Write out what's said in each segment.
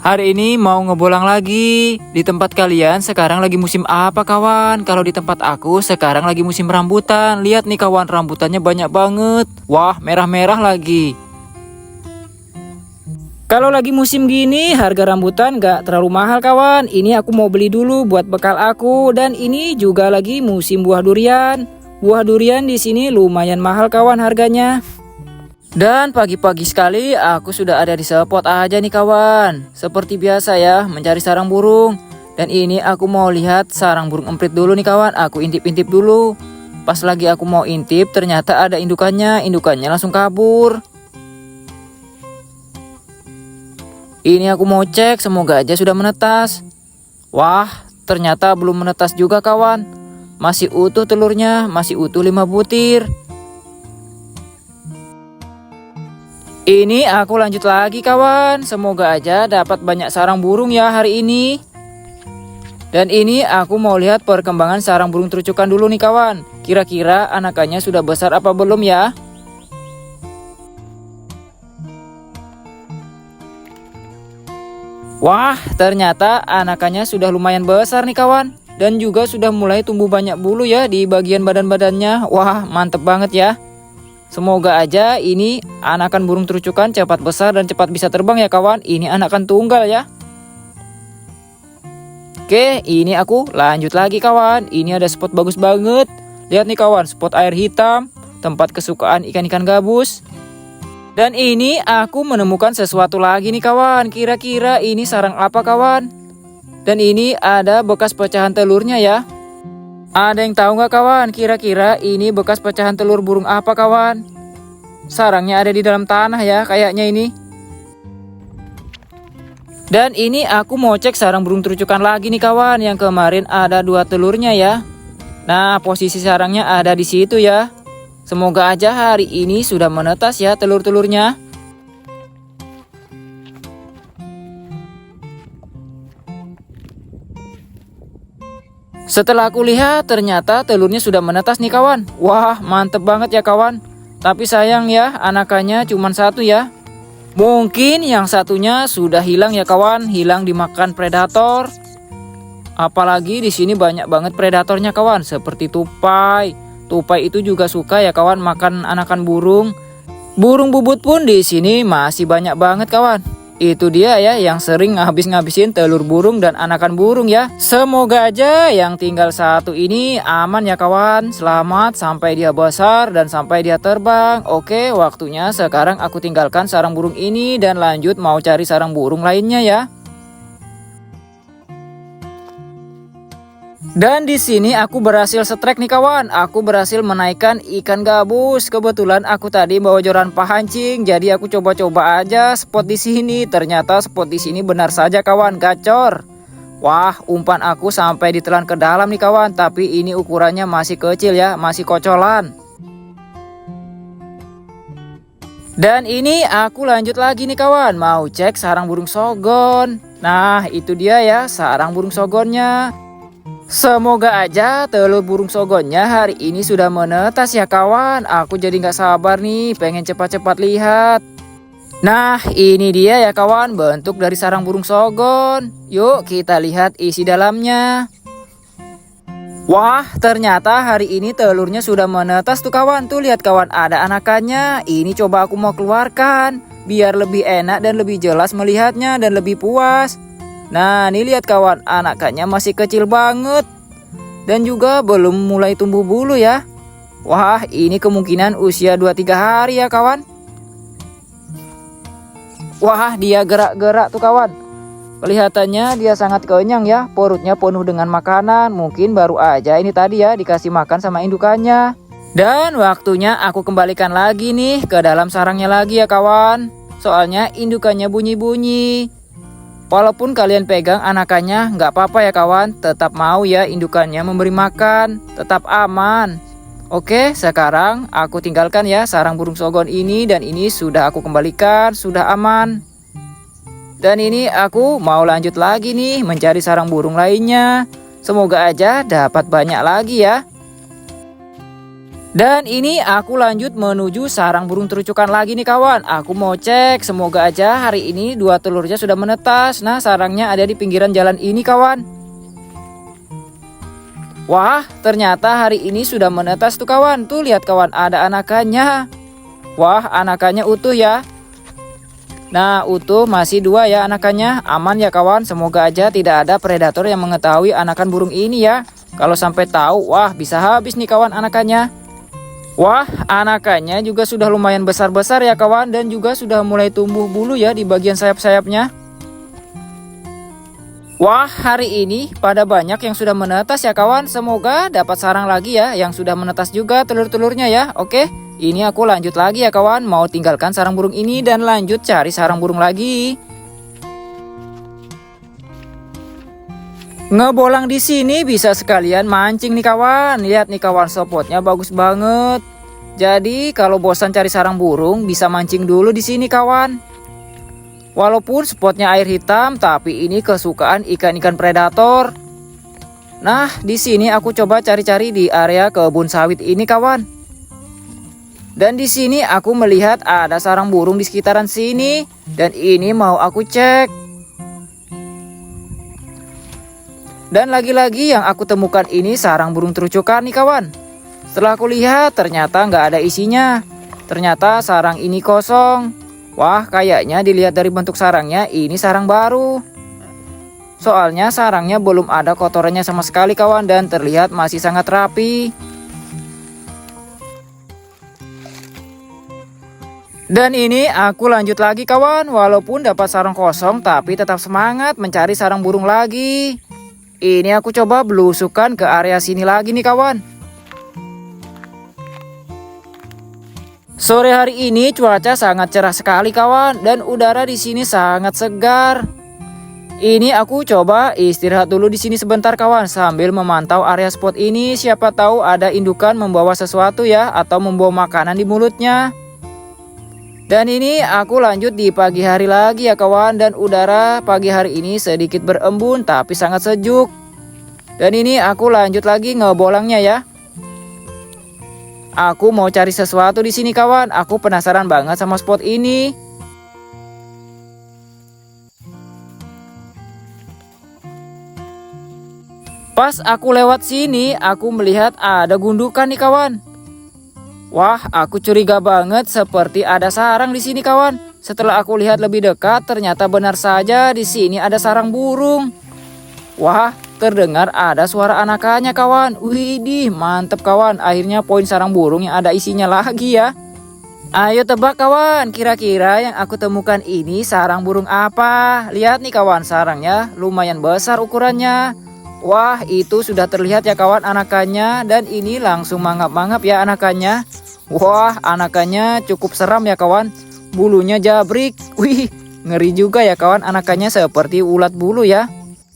Hari ini mau ngebolang lagi. Di tempat kalian sekarang lagi musim apa kawan? Kalau di tempat aku sekarang lagi musim rambutan. Lihat nih kawan, rambutannya banyak banget. Wah, merah-merah lagi. Kalau lagi musim gini harga rambutan gak terlalu mahal kawan. Ini aku mau beli dulu buat bekal aku. Dan ini juga lagi musim buah durian. Buah durian di sini lumayan mahal kawan harganya. Dan pagi-pagi sekali aku sudah ada di spot aja nih kawan. Seperti biasa ya, mencari sarang burung. Dan ini aku mau lihat sarang burung emprit dulu nih kawan. Aku intip-intip dulu. Pas lagi aku mau intip ternyata ada indukannya. Indukannya langsung kabur. Ini aku mau cek, semoga aja sudah menetas. Wah, ternyata belum menetas juga kawan. Masih utuh telurnya, masih utuh 5 butir. Ini aku lanjut lagi kawan, semoga aja dapat banyak sarang burung ya hari ini. Dan ini aku mau lihat perkembangan sarang burung terucukan dulu nih kawan. Kira-kira anakannya sudah besar apa belum ya? Wah, ternyata anakannya sudah lumayan besar nih kawan. Dan juga sudah mulai tumbuh banyak bulu ya di bagian badan-badannya. Wah, mantep banget ya. Semoga aja ini anakan burung terucukan cepat besar dan cepat bisa terbang ya kawan. Ini anakan tunggal ya. Oke, ini aku lanjut lagi kawan. Ini ada spot bagus banget. Lihat nih kawan, spot air hitam, tempat kesukaan ikan-ikan gabus. Dan ini aku menemukan sesuatu lagi nih kawan. Kira-kira ini sarang apa kawan? Dan ini ada bekas pecahan telurnya ya. Ada yang tahu nggak kawan, kira-kira ini bekas pecahan telur burung apa kawan? Sarangnya ada di dalam tanah ya kayaknya ini. Dan ini aku mau cek sarang burung terucukan lagi nih kawan. Yang kemarin ada 2 telurnya ya. Nah, posisi sarangnya ada di situ ya. Semoga aja hari ini sudah menetas ya telur-telurnya. Setelah aku lihat ternyata telurnya sudah menetas nih kawan. Wah, mantep banget ya kawan. Tapi sayang ya, anakannya cuma 1 ya. Mungkin yang satunya sudah hilang ya kawan, hilang dimakan predator. Apalagi di sini banyak banget predatornya kawan, seperti tupai. Tupai itu juga suka ya kawan makan anakan burung. Burung bubut pun di sini masih banyak banget kawan. Itu dia ya yang sering ngabisin telur burung dan anakan burung ya. Semoga aja yang tinggal 1 ini aman ya kawan. Selamat sampai dia besar dan sampai dia terbang. Oke, waktunya sekarang aku tinggalkan sarang burung ini dan lanjut mau cari sarang burung lainnya ya. Dan di sini aku berhasil setrek nih kawan. Aku berhasil menaikkan ikan gabus. Kebetulan aku tadi bawa joran pahancing, jadi aku coba-coba aja spot di sini. Ternyata spot di sini benar saja kawan, gacor. Wah, umpan aku sampai ditelan ke dalam nih kawan, tapi ini ukurannya masih kecil ya, masih kocolan. Dan ini aku lanjut lagi nih kawan, mau cek sarang burung sogon. Nah, itu dia ya sarang burung sogonnya. Semoga aja telur burung sogonnya hari ini sudah menetas ya kawan. Aku jadi gak sabar nih, pengen cepat-cepat lihat. Nah, ini dia ya kawan, bentuk dari sarang burung sogon. Yuk kita lihat isi dalamnya. Wah, ternyata hari ini telurnya sudah menetas tuh kawan. Tuh lihat kawan, ada anakannya. Ini coba aku mau keluarkan, biar lebih enak dan lebih jelas melihatnya dan lebih puas. Nah, ini lihat kawan, anakannya masih kecil banget. Dan juga belum mulai tumbuh bulu ya. Wah, ini kemungkinan usia 2-3 hari ya kawan. Wah, dia gerak-gerak tuh kawan. Kelihatannya dia sangat kenyang ya. Perutnya penuh dengan makanan. Mungkin baru aja ini tadi ya dikasih makan sama indukannya. Dan waktunya aku kembalikan lagi nih ke dalam sarangnya lagi ya kawan. Soalnya indukannya bunyi-bunyi. Walaupun kalian pegang anakannya nggak apa-apa ya kawan, tetap mau ya indukannya memberi makan, tetap aman. Oke, sekarang aku tinggalkan ya sarang burung sogon ini dan ini sudah aku kembalikan, sudah aman. Dan ini aku mau lanjut lagi nih mencari sarang burung lainnya. Semoga aja dapat banyak lagi ya. Dan ini aku lanjut menuju sarang burung terucukan lagi nih kawan. Aku mau cek, semoga aja hari ini 2 telurnya sudah menetas. Nah, sarangnya ada di pinggiran jalan ini kawan. Wah, ternyata hari ini sudah menetas tuh kawan. Tuh lihat kawan, ada anakannya. Wah, anakannya utuh ya. Nah, utuh masih 2 ya anakannya. Aman ya kawan, semoga aja tidak ada predator yang mengetahui anakan burung ini ya. Kalau sampai tahu, wah bisa habis nih kawan anakannya. Wah, anakannya juga sudah lumayan besar-besar ya kawan, dan juga sudah mulai tumbuh bulu ya di bagian sayap-sayapnya. Wah, hari ini pada banyak yang sudah menetas ya kawan. Semoga dapat sarang lagi ya yang sudah menetas juga telur-telurnya ya. Oke, ini aku lanjut lagi ya kawan. Mau tinggalkan sarang burung ini dan lanjut cari sarang burung lagi. Ngebolang di sini bisa sekalian mancing nih kawan. Lihat nih kawan, spotnya bagus banget. Jadi kalau bosan cari sarang burung bisa mancing dulu di sini kawan. Walaupun spotnya air hitam, tapi ini kesukaan ikan-ikan predator. Nah, di sini aku coba cari-cari di area kebun sawit ini kawan. Dan di sini aku melihat ada sarang burung di sekitaran sini, dan ini mau aku cek. Dan lagi-lagi yang aku temukan ini sarang burung terucukan nih kawan. Setelah aku lihat ternyata nggak ada isinya. Ternyata sarang ini kosong. Wah, kayaknya dilihat dari bentuk sarangnya ini sarang baru. Soalnya sarangnya belum ada kotorannya sama sekali kawan, dan terlihat masih sangat rapi. Dan ini aku lanjut lagi kawan. Walaupun dapat sarang kosong tapi tetap semangat mencari sarang burung lagi. Ini aku coba belusukan ke area sini lagi nih kawan. Sore hari ini cuaca sangat cerah sekali kawan, dan udara di sini sangat segar. Ini aku coba istirahat dulu di sini sebentar kawan, sambil memantau area spot ini. Siapa tahu ada indukan membawa sesuatu ya, atau membawa makanan di mulutnya. Dan ini aku lanjut di pagi hari lagi ya kawan, dan udara pagi hari ini sedikit berembun tapi sangat sejuk. Dan ini aku lanjut lagi ngebolangnya ya. Aku mau cari sesuatu di sini kawan, aku penasaran banget sama spot ini. Pas aku lewat sini, aku melihat ada gundukan nih kawan. Wah, aku curiga banget seperti ada sarang di sini kawan. Setelah aku lihat lebih dekat, ternyata benar saja di sini ada sarang burung. Wah, terdengar ada suara anakannya kawan. Widih, mantep kawan. Akhirnya poin sarang burung yang ada isinya lagi ya. Ayo tebak kawan, kira-kira yang aku temukan ini sarang burung apa? Lihat nih kawan, sarangnya lumayan besar ukurannya. Wah, itu sudah terlihat ya kawan anakannya, dan ini langsung mangap-mangap ya anakannya. Wah, anakannya cukup seram ya kawan. Bulunya jabrik. Wih, ngeri juga ya kawan, anakannya seperti ulat bulu ya.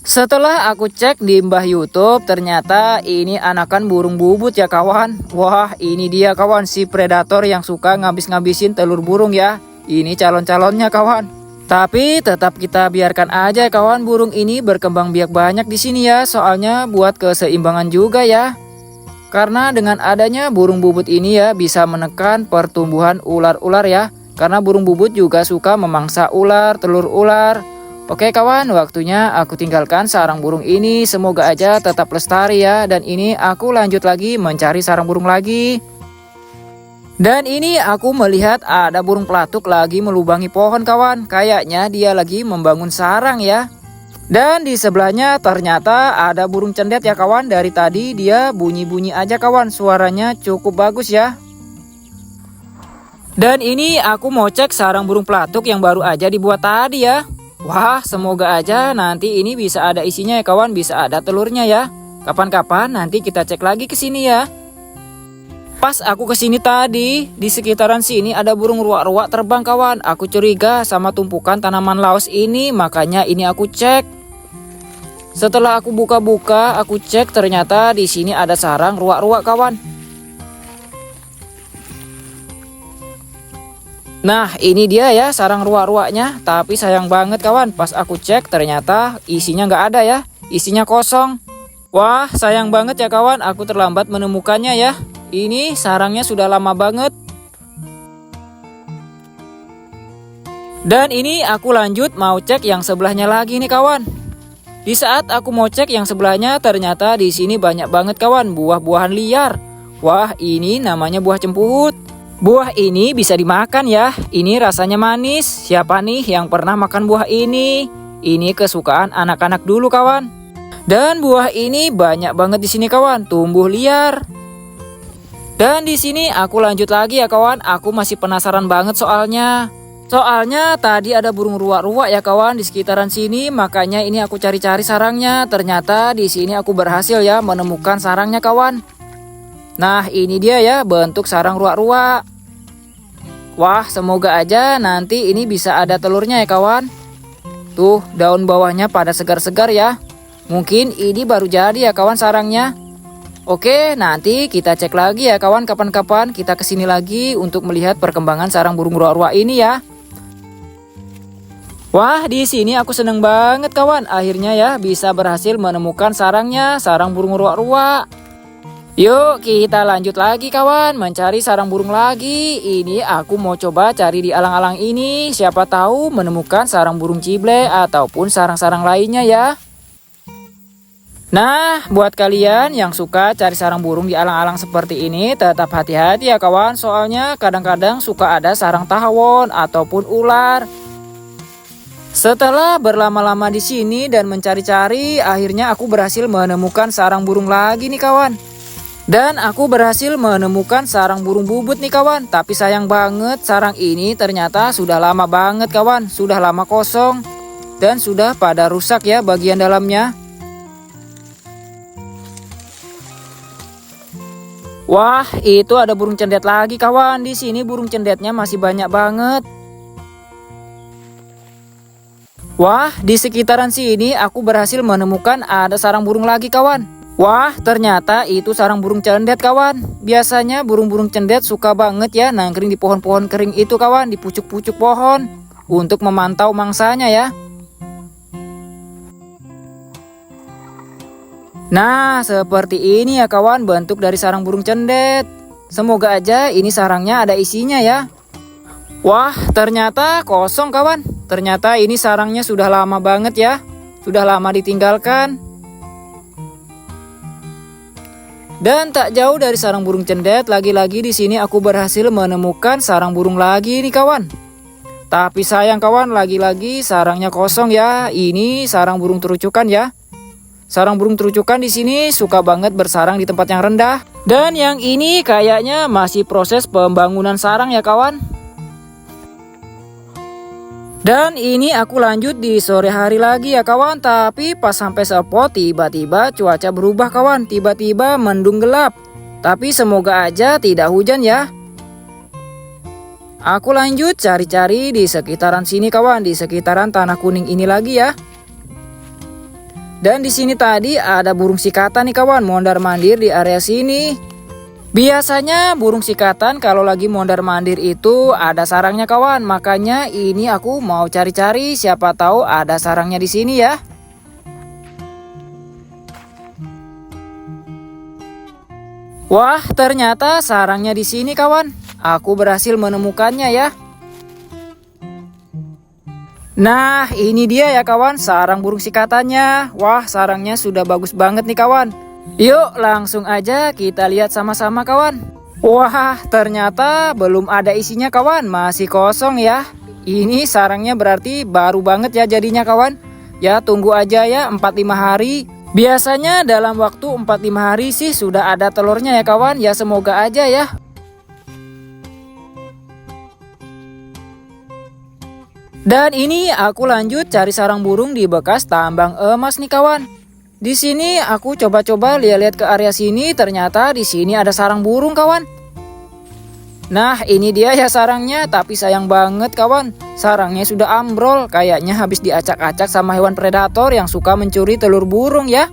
Setelah aku cek di mbah YouTube, ternyata ini anakan burung bubut ya kawan. Wah, ini dia kawan, si predator yang suka ngabis-ngabisin telur burung ya. Ini calon-calonnya kawan. Tapi tetap kita biarkan aja kawan, burung ini berkembang biak banyak di sini ya. Soalnya buat keseimbangan juga ya. Karena dengan adanya burung bubut ini ya bisa menekan pertumbuhan ular-ular ya. Karena burung bubut juga suka memangsa ular, telur ular. Oke kawan, waktunya aku tinggalkan sarang burung ini. Semoga aja tetap lestari ya. Dan ini aku lanjut lagi mencari sarang burung lagi. Dan ini aku melihat ada burung pelatuk lagi melubangi pohon kawan. Kayaknya dia lagi membangun sarang ya. Dan di sebelahnya ternyata ada burung cendet ya kawan. Dari tadi dia bunyi-bunyi aja kawan. Suaranya cukup bagus ya. Dan ini aku mau cek sarang burung pelatuk yang baru aja dibuat tadi ya. Wah, semoga aja nanti ini bisa ada isinya ya kawan. Bisa ada telurnya ya. Kapan-kapan nanti kita cek lagi ke sini ya. Pas aku kesini tadi, di sekitaran sini ada burung ruak-ruak terbang kawan. Aku curiga sama tumpukan tanaman laos ini, makanya ini aku cek. Setelah aku buka-buka, aku cek ternyata di sini ada sarang ruak-ruak kawan. Nah, ini dia ya sarang ruak-ruaknya. Tapi sayang banget kawan, pas aku cek ternyata isinya nggak ada ya. Isinya kosong. Wah, sayang banget ya kawan, aku terlambat menemukannya ya. Ini sarangnya sudah lama banget. Dan ini aku lanjut mau cek yang sebelahnya lagi nih kawan. Di saat aku mau cek yang sebelahnya, ternyata di sini banyak banget kawan buah-buahan liar. Wah, ini namanya buah cemput. Buah ini bisa dimakan ya. Ini rasanya manis. Siapa nih yang pernah makan buah ini? Ini kesukaan anak-anak dulu kawan. Dan buah ini banyak banget di sini kawan, tumbuh liar. Dan di sini aku lanjut lagi ya kawan. Aku masih penasaran banget soalnya. Soalnya tadi ada burung ruak-ruak ya kawan di sekitaran sini, makanya ini aku cari-cari sarangnya. Ternyata di sini aku berhasil ya menemukan sarangnya kawan. Nah, ini dia ya bentuk sarang ruak-ruak. Wah, semoga aja nanti ini bisa ada telurnya ya kawan. Tuh, daun bawahnya pada segar-segar ya. Mungkin ini baru jadi ya kawan sarangnya. Oke, nanti kita cek lagi ya kawan, kapan-kapan kita kesini lagi untuk melihat perkembangan sarang burung ruak-ruak ini ya. Wah, di sini aku seneng banget kawan. Akhirnya ya bisa berhasil menemukan sarangnya, sarang burung ruak-ruak. Yuk kita lanjut lagi kawan, mencari sarang burung lagi. Ini aku mau coba cari di alang-alang ini. Siapa tahu menemukan sarang burung cible ataupun sarang-sarang lainnya ya. Nah, buat kalian yang suka cari sarang burung di alang-alang seperti ini, tetap hati-hati ya kawan. Soalnya kadang-kadang suka ada sarang tawon ataupun ular. Setelah berlama-lama di sini dan mencari-cari, akhirnya aku berhasil menemukan sarang burung lagi nih kawan. Dan aku berhasil menemukan sarang burung bubut nih kawan. Tapi sayang banget sarang ini ternyata sudah lama banget kawan. Sudah lama kosong dan sudah pada rusak ya bagian dalamnya. Wah, itu ada burung cendet lagi kawan. Di sini burung cendetnya masih banyak banget. Wah, di sekitaran sini aku berhasil menemukan ada sarang burung lagi kawan. Wah, ternyata itu sarang burung cendet kawan. Biasanya burung-burung cendet suka banget ya nangkring di pohon-pohon kering itu kawan, di pucuk-pucuk pohon untuk memantau mangsanya ya. Nah, seperti ini ya kawan bentuk dari sarang burung cendet. Semoga aja ini sarangnya ada isinya ya. Wah, ternyata kosong kawan. Ternyata ini sarangnya sudah lama banget ya. Sudah lama ditinggalkan. Dan tak jauh dari sarang burung cendet, lagi-lagi di sini aku berhasil menemukan sarang burung lagi nih kawan. Tapi sayang kawan, lagi-lagi sarangnya kosong ya. Ini sarang burung terucukan ya. Sarang burung terucukan di sini suka banget bersarang di tempat yang rendah. Dan yang ini kayaknya masih proses pembangunan sarang ya kawan. Dan ini aku lanjut di sore hari lagi ya kawan. Tapi pas sampai spot tiba-tiba cuaca berubah kawan. Tiba-tiba mendung gelap. Tapi semoga aja tidak hujan ya. Aku lanjut cari-cari di sekitaran sini kawan. Di sekitaran tanah kuning ini lagi ya. Dan di sini tadi ada burung sikatan nih kawan. Mondar-mandir di area sini. Biasanya burung sikatan kalau lagi mondar-mandir itu ada sarangnya kawan. Makanya ini aku mau cari-cari, siapa tahu ada sarangnya di sini ya. Wah, ternyata sarangnya di sini kawan. Aku berhasil menemukannya ya. Nah, ini dia ya kawan sarang burung sikatannya. Wah, sarangnya sudah bagus banget nih kawan. Yuk langsung aja kita lihat sama-sama kawan. Wah, ternyata belum ada isinya kawan, masih kosong ya. Ini sarangnya berarti baru banget ya jadinya kawan. Ya tunggu aja ya 4-5 hari. Biasanya dalam waktu 4-5 hari sih sudah ada telurnya ya kawan. Ya semoga aja ya. Dan ini aku lanjut cari sarang burung di bekas tambang emas nih kawan. Di sini aku coba-coba lihat-lihat ke area sini, ternyata di sini ada sarang burung kawan. Nah, ini dia ya sarangnya, tapi sayang banget kawan. Sarangnya sudah ambrol, kayaknya habis diacak-acak sama hewan predator yang suka mencuri telur burung ya.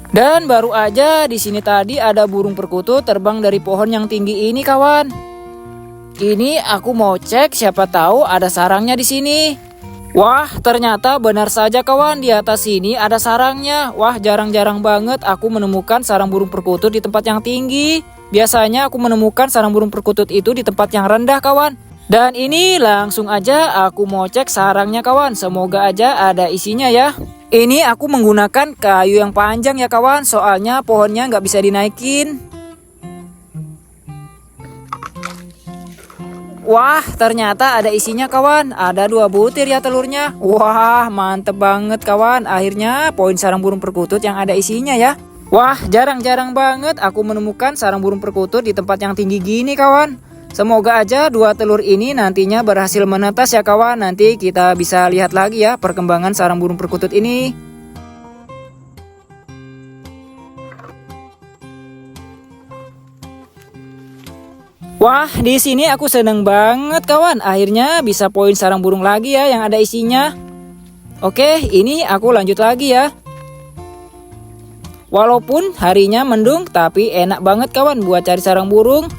Dan baru aja di sini tadi ada burung perkutut terbang dari pohon yang tinggi ini kawan. Ini aku mau cek siapa tahu ada sarangnya di sini. Wah, ternyata benar saja kawan, di atas sini ada sarangnya. Wah, jarang-jarang banget aku menemukan sarang burung perkutut di tempat yang tinggi. Biasanya aku menemukan sarang burung perkutut itu di tempat yang rendah kawan. Dan ini langsung aja aku mau cek sarangnya kawan. Semoga aja ada isinya ya. Ini aku menggunakan kayu yang panjang ya kawan, soalnya pohonnya nggak bisa dinaikin. Wah, ternyata ada isinya kawan. Ada 2 butir ya telurnya. Wah, mantep banget kawan. Akhirnya poin sarang burung perkutut yang ada isinya ya. Wah, jarang-jarang banget aku menemukan sarang burung perkutut di tempat yang tinggi gini kawan. Semoga aja 2 telur ini nantinya berhasil menetas ya kawan. Nanti kita bisa lihat lagi ya perkembangan sarang burung perkutut ini. Wah, di sini aku seneng banget kawan. Akhirnya bisa poin sarang burung lagi ya yang ada isinya. Oke, ini aku lanjut lagi ya. Walaupun harinya mendung, tapi enak banget kawan buat cari sarang burung.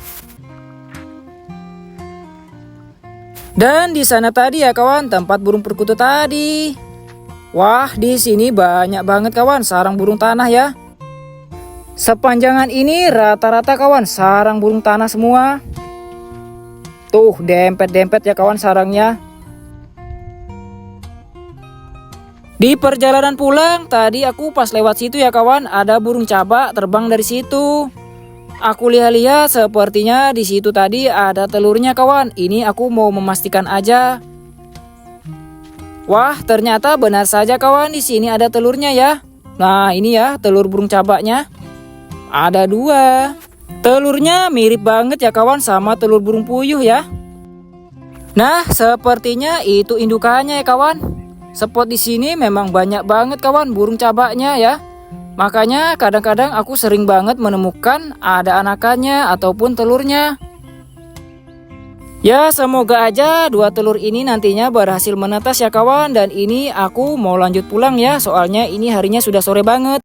Dan di sana tadi ya kawan, tempat burung perkutut tadi. Wah, di sini banyak banget kawan sarang burung tanah ya. Sepanjangan ini rata-rata kawan sarang burung tanah semua. Tuh, dempet-dempet ya kawan sarangnya. Di perjalanan pulang tadi aku pas lewat situ ya kawan, ada burung cabak terbang dari situ. Aku lihat-lihat sepertinya di situ tadi ada telurnya kawan. Ini aku mau memastikan aja. Wah, ternyata benar saja kawan, di sini ada telurnya ya. Nah, ini ya telur burung cabaknya. Ada 2. Telurnya mirip banget ya kawan sama telur burung puyuh ya. Nah, sepertinya itu indukannya ya kawan. Spot di sini memang banyak banget kawan burung cabaknya ya. Makanya kadang-kadang aku sering banget menemukan ada anakannya ataupun telurnya. Ya, semoga aja 2 telur ini nantinya berhasil menetas ya kawan. Dan ini aku mau lanjut pulang ya, soalnya ini harinya sudah sore banget.